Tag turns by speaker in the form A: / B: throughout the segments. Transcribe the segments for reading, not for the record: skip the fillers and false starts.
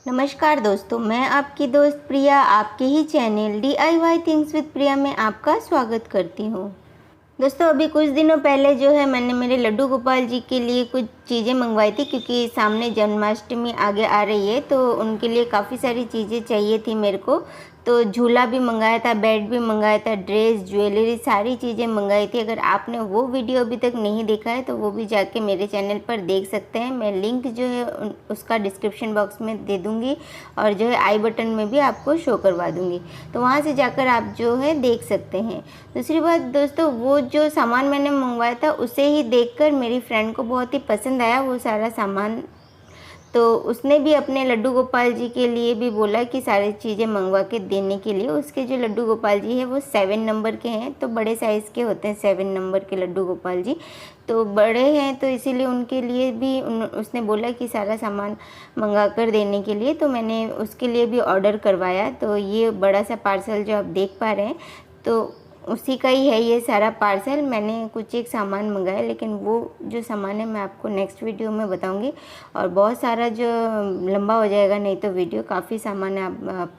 A: नमस्कार दोस्तों, मैं आपकी दोस्त प्रिया आपके ही चैनल DIY थिंग्स विद प्रिया में आपका स्वागत करती हूँ। दोस्तों, अभी कुछ दिनों पहले जो है मैंने मेरे लड्डू गोपाल जी के लिए कुछ चीज़ें मंगवाई थी, क्योंकि सामने जन्माष्टमी आगे आ रही है तो उनके लिए काफ़ी सारी चीज़ें चाहिए थी मेरे को। तो झूला भी मंगाया था, बेड भी मंगाया था, ड्रेस, ज्वेलरी, सारी चीज़ें मंगाई थी। अगर आपने वो वीडियो अभी तक नहीं देखा है तो वो भी जाके मेरे चैनल पर देख सकते हैं। मैं लिंक जो है उसका डिस्क्रिप्शन बॉक्स में दे दूँगी और जो है आई बटन में भी आपको शो करवा दूँगी, तो वहाँ से जाकर आप जो है देख सकते हैं। दूसरी बात दोस्तों, वो जो सामान मैंने मंगवाया था उसे ही देखकर मेरी फ्रेंड को बहुत ही पसंद आया वो सारा सामान। तो उसने भी अपने लड्डू गोपाल जी के लिए भी बोला कि सारी चीज़ें मंगवा के देने के लिए। उसके जो लड्डू गोपाल जी है वो 7 नंबर के हैं, तो बड़े साइज़ के होते हैं 7 नंबर के लड्डू गोपाल जी, तो बड़े हैं, तो इसीलिए उनके लिए भी उसने बोला कि सारा सामान मंगा कर देने के लिए। तो मैंने उसके लिए भी ऑर्डर करवाया। तो ये बड़ा सा पार्सल जो आप देख पा रहे हैं तो उसी का ही है ये सारा पार्सल। मैंने कुछ एक सामान मंगाया, लेकिन वो जो सामान है मैं आपको नेक्स्ट वीडियो में बताऊंगी। और बहुत सारा जो लंबा हो जाएगा नहीं तो वीडियो, काफ़ी सामान है। आप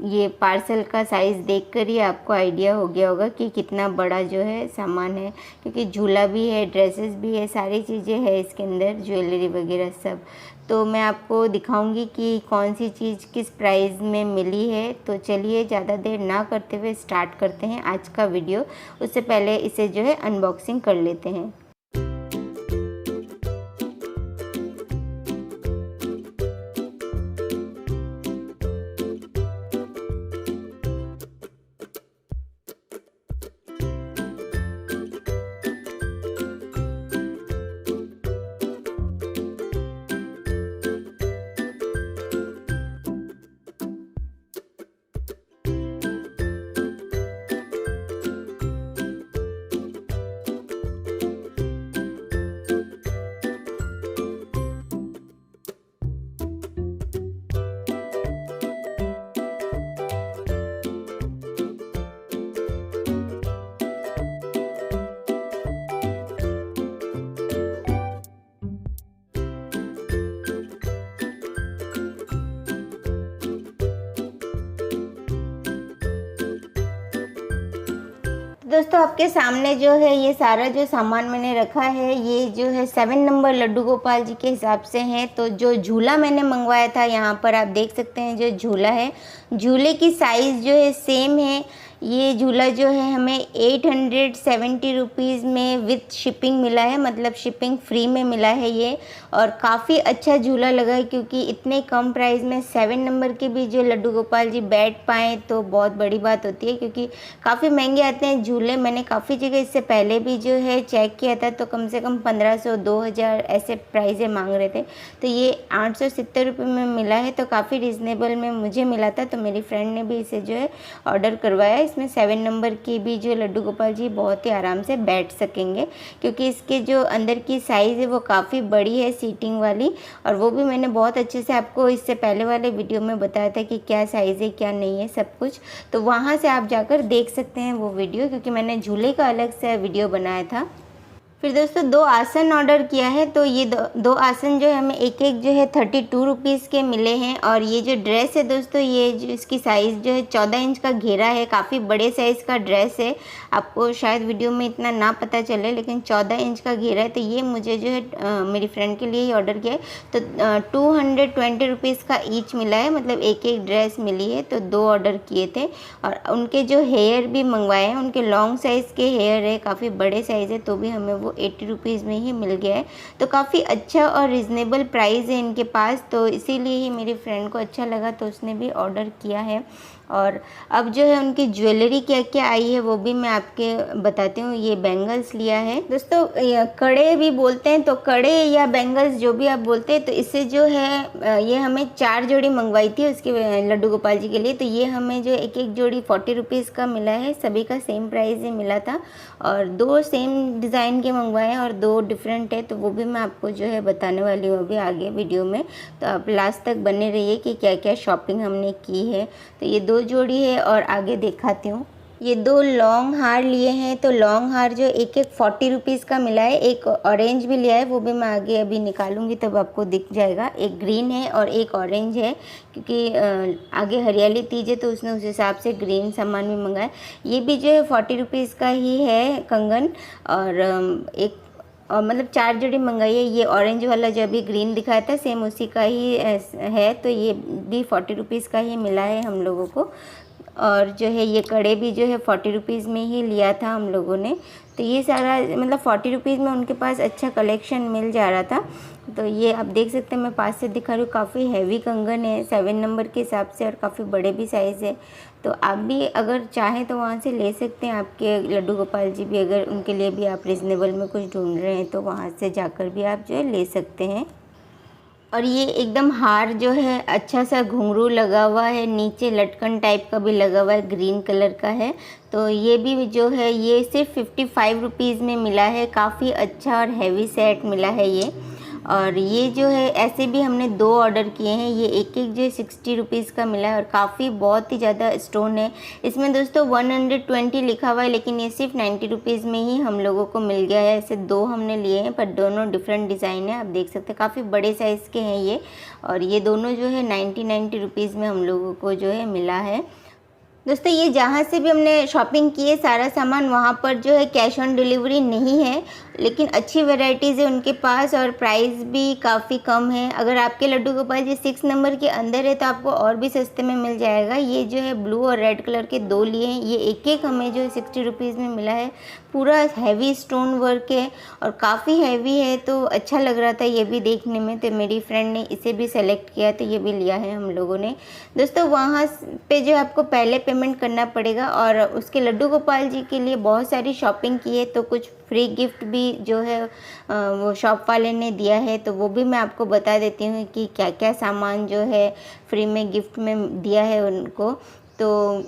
A: ये पार्सल का साइज़ देखकर ही आपको आइडिया हो गया होगा कि कितना बड़ा जो है सामान है, क्योंकि झूला भी है, ड्रेसेस भी है, सारी चीज़ें हैं इसके अंदर, ज्वेलरी वगैरह सब। तो मैं आपको दिखाऊंगी कि कौन सी चीज़ किस प्राइस में मिली है। तो चलिए ज़्यादा देर ना करते हुए स्टार्ट करते हैं आज का वीडियो। उससे पहले इसे जो है अनबॉक्सिंग कर लेते हैं। दोस्तों, आपके सामने जो है ये सारा जो सामान मैंने रखा है, ये जो है 7 नंबर लड्डू गोपाल जी के हिसाब से है। तो जो झूला मैंने मंगवाया था, यहाँ पर आप देख सकते हैं जो झूला है, झूले की साइज़ जो है सेम है। ये झूला जो है हमें 870 रुपीज़ में विथ शिपिंग मिला है, मतलब शिपिंग फ्री में मिला है ये। और काफ़ी अच्छा झूला लगा है, क्योंकि इतने कम प्राइस में 7 नंबर के भी जो लड्डू गोपाल जी बैठ पाएँ तो बहुत बड़ी बात होती है, क्योंकि काफ़ी महंगे आते हैं झूले। मैंने काफ़ी जगह इससे पहले भी जो है चेक किया था, तो कम से कम 1500 2000 ऐसे प्राइज़ें मांग रहे थे। तो ये 870 रुपये में मिला है, तो काफ़ी रिजनेबल में मुझे मिला था। तो मेरी फ्रेंड ने भी इसे जो है ऑर्डर करवाया। इसमें 7 नंबर की भी जो लड्डू गोपाल जी बहुत ही आराम से बैठ सकेंगे, क्योंकि इसके जो अंदर की साइज़ है वो काफ़ी बड़ी है, सीटिंग वाली। और वो भी मैंने बहुत अच्छे से आपको इससे पहले वाले वीडियो में बताया था कि क्या साइज़ है क्या नहीं है सब कुछ। तो वहाँ से आप जाकर देख सकते हैं वो वीडियो, क्योंकि मैंने झूले का अलग से वीडियो बनाया था। फिर दोस्तों, 2 आसन ऑर्डर किया है। तो ये दो आसन जो है हमें एक जो है 32 रुपीज़ के मिले हैं। और ये जो ड्रेस है दोस्तों, ये जो इसकी साइज़ जो है 14 इंच का घेरा है, काफ़ी बड़े साइज़ का ड्रेस है। आपको शायद वीडियो में इतना ना पता चले, लेकिन 14 इंच का घेरा है। तो ये मुझे जो है मेरी फ्रेंड के लिए ही ऑर्डर किया है। तो 220 रुपीज़ का ईच मिला है, मतलब एक ड्रेस मिली है। तो 2 ऑर्डर किए थे। और उनके जो हेयर भी मंगवाए हैं, उनके लॉन्ग साइज़ के हेयर है, काफ़ी बड़े साइज़ है, तो भी हमें वो 80 रुपीज़ में ही मिल गया है। तो काफ़ी अच्छा और रिजनेबल प्राइस है इनके पास, तो इसीलिए ही मेरी फ्रेंड को अच्छा लगा तो उसने भी ऑर्डर किया है। और अब जो है उनकी ज्वेलरी क्या क्या आई है वो भी मैं आपके बताती हूँ। ये बैंगल्स लिया है दोस्तों, कड़े भी बोलते हैं, तो कड़े या बैंगल्स जो भी आप बोलते हैं। तो इससे जो है ये हमें 4 जोड़ी मंगवाई थी उसके लड्डू गोपाल जी के लिए। तो ये हमें जो एक जोड़ी 40 रुपीज़ का मिला है, सभी का सेम प्राइस ही मिला था। और 2 सेम डिज़ाइन के मंगवाए हैं और 2 डिफरेंट है, तो वो भी मैं आपको जो है बताने वाली हूँ अभी आगे वीडियो में। तो आप लास्ट तक बने रहिए कि क्या क्या शॉपिंग हमने की है। तो ये 2 जोड़ी है और आगे दिखाती हूँ। ये 2 लॉन्ग हार लिए हैं, तो लॉन्ग हार जो एक 40 रुपीज़ का मिला है। एक ऑरेंज भी लिया है, वो भी मैं आगे अभी निकालूंगी तब आपको दिख जाएगा। एक ग्रीन है और एक ऑरेंज है, क्योंकि आगे हरियाली तीज है तो उसने उस हिसाब से ग्रीन सामान भी मंगाया। ये भी जो है 40 रुपीज़ का ही है कंगन, और एक और मतलब 4 जोड़ी मंगाई है। ये ऑरेंज वाला जो अभी ग्रीन दिखाया था सेम उसी का ही है, तो ये भी 40 रुपीज़ का ही मिला है हम लोगों को। और जो है ये कड़े भी जो है 40 रुपीज़ में ही लिया था हम लोगों ने। तो ये सारा मतलब 40 रुपीज़ में उनके पास अच्छा कलेक्शन मिल जा रहा था। तो ये आप देख सकते हैं, मैं पास से दिखा रही हूँ, काफ़ी हैवी कंगन है 7 नंबर के हिसाब से, और काफ़ी बड़े भी साइज़ है। तो आप भी अगर चाहें तो वहाँ से ले सकते हैं। आपके लड्डू गोपाल जी भी अगर उनके लिए भी आप रिजनेबल में कुछ ढूंढ रहे हैं तो वहाँ से जाकर भी आप जो है ले सकते हैं। और ये एकदम हार जो है अच्छा सा घुंघरू लगा हुआ है, नीचे लटकन टाइप का भी लगा हुआ है, ग्रीन कलर का है। तो ये भी जो है ये सिर्फ 55 रुपीज़ में मिला है। काफ़ी अच्छा और हैवी सेट मिला है ये। और ये जो है ऐसे भी हमने 2 ऑर्डर किए हैं। ये एक जो है 60 रुपीज़ का मिला है, और काफ़ी बहुत ही ज़्यादा स्टोन है इसमें दोस्तों। 120 लिखा हुआ है, लेकिन ये सिर्फ 90 रुपीज़ में ही हम लोगों को मिल गया है। ऐसे 2 हमने लिए हैं, पर दोनों डिफरेंट डिज़ाइन है। आप देख सकते हैं काफ़ी बड़े साइज़ के हैं ये, और ये दोनों जो है 90 रुपीज़ में हम लोगों को जो है मिला है। दोस्तों ये जहाँ से भी हमने शॉपिंग की है सारा सामान, वहाँ पर जो है कैश ऑन डिलीवरी नहीं है, लेकिन अच्छी वैरायटीज़ है उनके पास और प्राइस भी काफ़ी कम है। अगर आपके लड्डू गोपाल जी 6 नंबर के अंदर है तो आपको और भी सस्ते में मिल जाएगा। ये जो है ब्लू और रेड कलर के 2 लिए हैं, ये एक हमें जो है 60 रुपीज़ में मिला है। पूरा हैवी स्टोन वर्क है और काफ़ी हैवी है, तो अच्छा लग रहा था ये भी देखने में। तो मेरी फ्रेंड ने इसे भी सेलेक्ट किया, तो ये भी लिया है हम लोगों ने। दोस्तों वहाँ पे जो आपको पहले पेमेंट करना पड़ेगा, और उसके लड्डू गोपाल जी के लिए बहुत सारी शॉपिंग की है, तो कुछ फ्री गिफ्ट भी जो है वो शॉप वाले ने दिया है। तो वो भी मैं आपको बता देती हूँ कि क्या क्या सामान जो है फ्री में गिफ्ट में दिया है उनको। तो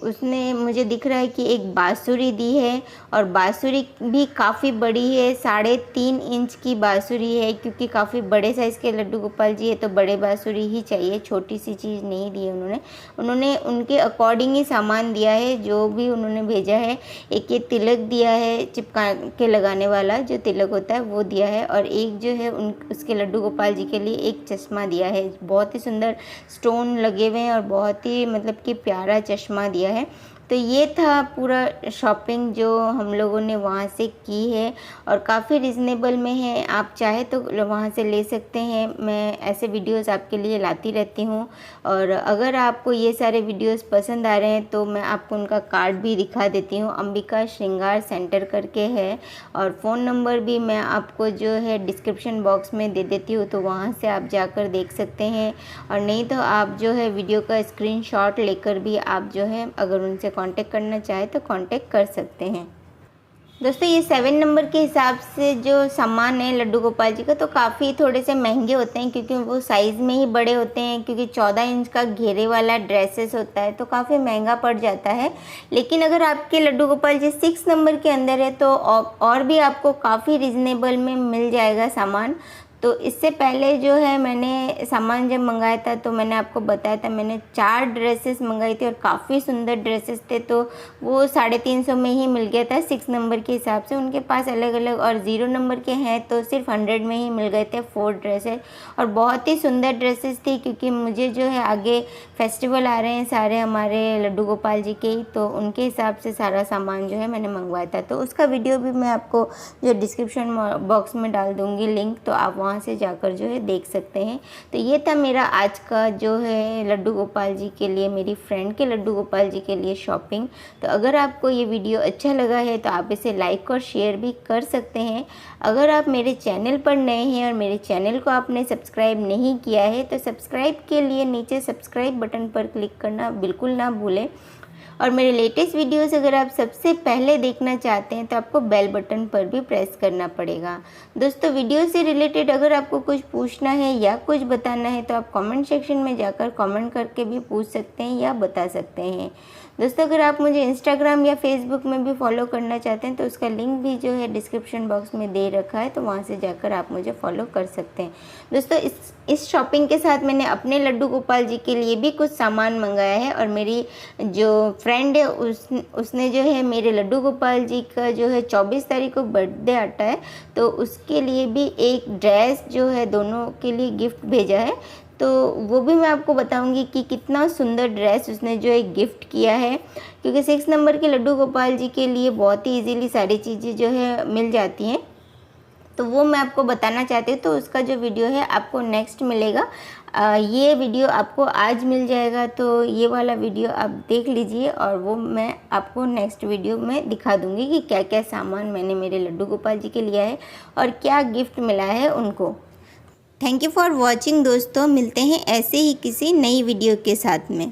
A: उसने मुझे दिख रहा है कि एक बांसुरी दी है, और बांसुरी भी काफ़ी बड़ी है, 3.5 इंच की बांसुरी है, क्योंकि काफ़ी बड़े साइज़ के लड्डू गोपाल जी है तो बड़े बांसुरी ही चाहिए, छोटी सी चीज़ नहीं दी है उन्होंने उनके अकॉर्डिंग ही सामान दिया है जो भी उन्होंने भेजा है। एक ये तिलक दिया है, चिपका के लगाने वाला जो तिलक होता है वो दिया है, और एक जो है उसके लड्डू गोपाल जी के लिए एक चश्मा दिया है। बहुत ही सुंदर स्टोन लगे हुए हैं और बहुत ही मतलब कि प्यारा चश्मा दिया है। तो ये था पूरा शॉपिंग जो हम लोगों ने वहाँ से की है, और काफ़ी रिजनेबल में है। आप चाहे तो वहाँ से ले सकते हैं। मैं ऐसे वीडियोस आपके लिए लाती रहती हूँ, और अगर आपको ये सारे वीडियोस पसंद आ रहे हैं तो मैं आपको उनका कार्ड भी दिखा देती हूँ। अंबिका श्रृंगार सेंटर करके है, और फ़ोन नंबर भी मैं आपको जो है डिस्क्रिप्शन बॉक्स में दे देती हूँ, तो वहाँ से आप जाकर देख सकते हैं। और नहीं तो आप जो है वीडियो का स्क्रीनशॉट लेकर भी आप जो है अगर उनसे कांटेक्ट करना चाहे तो कांटेक्ट कर सकते हैं। दोस्तों ये 7 नंबर के हिसाब से जो सामान है लड्डू गोपाल जी का, तो काफ़ी थोड़े से महंगे होते हैं, क्योंकि वो साइज़ में ही बड़े होते हैं, क्योंकि 14 इंच का घेरे वाला ड्रेसेस होता है तो काफ़ी महंगा पड़ जाता है। लेकिन अगर आपके लड्डू गोपाल जी 6 नंबर के अंदर है तो और भी आपको काफ़ी रिजनेबल में मिल जाएगा सामान। तो इससे पहले जो है मैंने सामान जब मंगाया था तो मैंने आपको बताया था, मैंने 4 ड्रेसेस मंगाई थी और काफ़ी सुंदर ड्रेसेस थे, तो वो 350 में ही मिल गया था 6 नंबर के हिसाब से। उनके पास अलग अलग और 0 नंबर के हैं तो सिर्फ 100 में ही मिल गए थे 4 ड्रेसेस, और बहुत ही सुंदर ड्रेसेस थी, क्योंकि मुझे जो है आगे फेस्टिवल आ रहे हैं सारे हमारे लड्डू गोपाल जी के ही, तो उनके हिसाब से सारा सामान जो है मैंने मंगवाया था। तो उसका वीडियो भी मैं आपको जो डिस्क्रिप्शन बॉक्स में डाल दूँगी लिंक, तो आप वहाँ से जाकर जो है देख सकते हैं। तो ये था मेरा आज का जो है लड्डू गोपाल जी के लिए, मेरी फ्रेंड के लड्डू गोपाल जी के लिए शॉपिंग। तो अगर आपको ये वीडियो अच्छा लगा है तो आप इसे लाइक और शेयर भी कर सकते हैं। अगर आप मेरे चैनल पर नए हैं और मेरे चैनल को आपने सब्सक्राइब नहीं किया है तो सब्सक्राइब के लिए नीचे सब्सक्राइब बटन पर क्लिक करना बिल्कुल ना भूलें, और मेरे लेटेस्ट वीडियोस अगर आप सबसे पहले देखना चाहते हैं तो आपको बेल बटन पर भी प्रेस करना पड़ेगा। दोस्तों वीडियो से रिलेटेड अगर आपको कुछ पूछना है या कुछ बताना है तो आप कमेंट सेक्शन में जाकर कमेंट करके भी पूछ सकते हैं या बता सकते हैं। दोस्तों अगर आप मुझे इंस्टाग्राम या फेसबुक में भी फॉलो करना चाहते हैं तो उसका लिंक भी जो है डिस्क्रिप्शन बॉक्स में दे रखा है, तो वहाँ से जाकर आप मुझे फॉलो कर सकते हैं। दोस्तों इस शॉपिंग के साथ मैंने अपने लड्डू गोपाल जी के लिए भी कुछ सामान मंगाया है, और मेरी जो फ्रेंड है उसने जो है मेरे लड्डू गोपाल जी का जो है 24 तारीख को बर्थडे आता है, तो उसके लिए भी एक ड्रेस जो है दोनों के लिए गिफ्ट भेजा है। तो वो भी मैं आपको बताऊंगी कि कितना सुंदर ड्रेस उसने जो है गिफ्ट किया है, क्योंकि 6 नंबर के लड्डू गोपाल जी के लिए बहुत ही इजीली सारी चीज़ें जो है मिल जाती हैं। तो वो मैं आपको बताना चाहती हूँ, तो उसका जो वीडियो है आपको नेक्स्ट मिलेगा। ये वीडियो आपको आज मिल जाएगा, तो ये वाला वीडियो आप देख लीजिए और वो मैं आपको नेक्स्ट वीडियो में दिखा दूँगी कि क्या क्या सामान मैंने मेरे लड्डू गोपाल जी के लिया है और क्या गिफ्ट मिला है उनको। थैंक यू फॉर वॉचिंग दोस्तों, मिलते हैं ऐसे ही किसी नई वीडियो के साथ में।